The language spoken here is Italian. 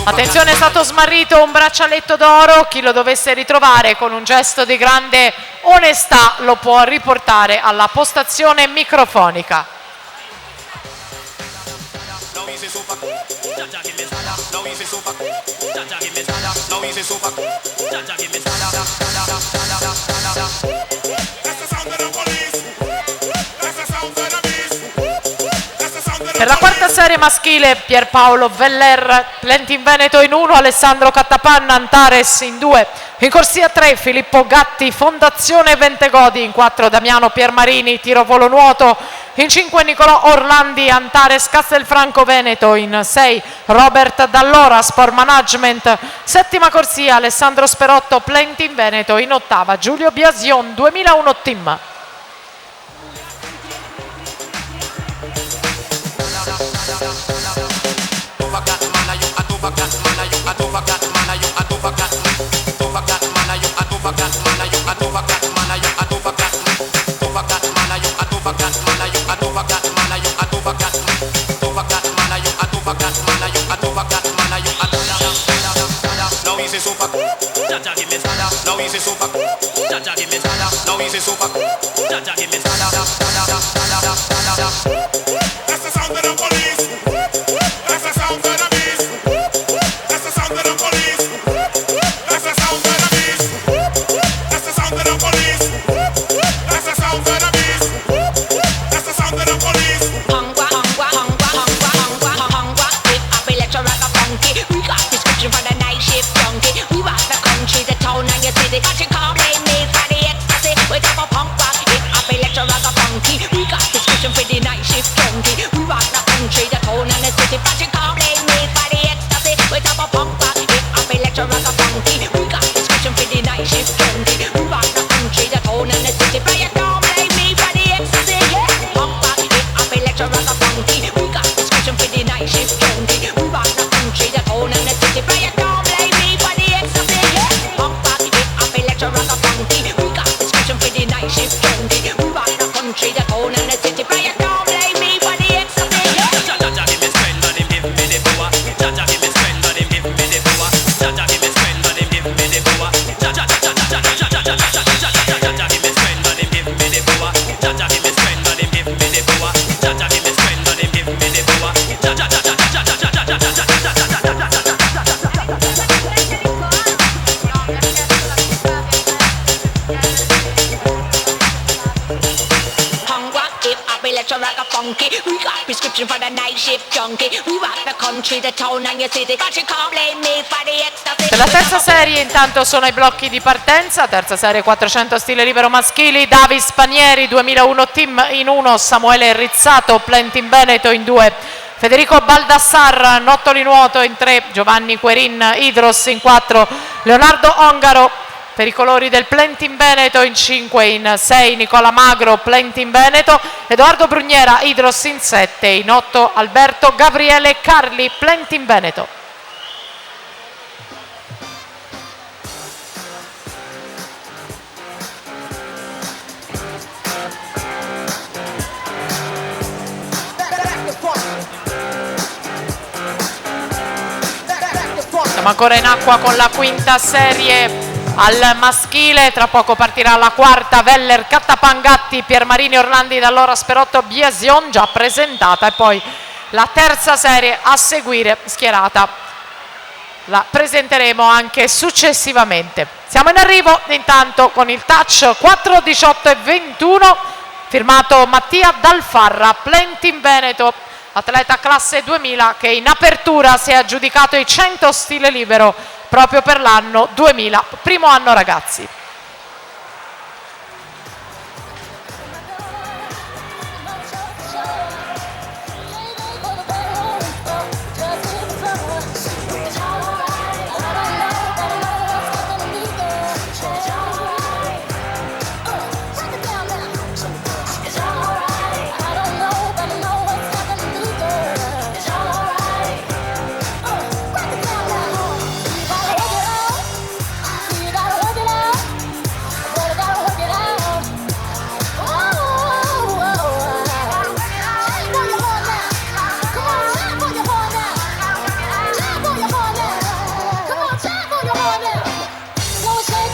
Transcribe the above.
Attenzione, è stato smarrito un braccialetto d'oro, chi lo dovesse ritrovare con un gesto di grande onestà lo può riportare alla postazione microfonica. Per la quarta serie maschile Pierpaolo Veller, Plentin Veneto in 1, Alessandro Cattapanna, Antares in 2, in corsia 3 Filippo Gatti, Fondazione Ventegodi, in 4 Damiano Piermarini, tiro volo nuoto, in 5 Nicolò Orlandi, Antares Castelfranco Veneto, in 6 Robert Dall'Ora, Sport Management, settima corsia Alessandro Sperotto, Plentin Veneto, in 8ª Giulio Biasion, 2001 Team. Per la terza serie intanto sono i blocchi di partenza, terza serie 400 stile libero maschili, Davis Panieri 2001 Team in 1, Samuele Rizzato, Plentin Veneto in 2, Federico Baldassar, Nottoli Nuoto in 3, Giovanni Querin, Idros in 4, Leonardo Ongaro per i colori del Plentin Veneto in 5, in 6 Nicola Magro, Plentin Veneto, Edoardo Brugnera, Idros in 7, in 8 Alberto Gabriele Carli, Plentin Veneto. Siamo ancora in acqua con la quinta serie al maschile, tra poco partirà la quarta, Veller, Cattapangatti, Piermarini, Orlandi, Dall'Ora, Sperotto, Biasion, già presentata, e poi la terza serie a seguire schierata, la presenteremo anche successivamente. Siamo in arrivo intanto con il touch 4, 18 e 21, firmato Mattia Dalfarra, Plentin Veneto, atleta classe 2000 che in apertura si è aggiudicato i 100 stile libero proprio per l'anno 2000, primo anno ragazzi.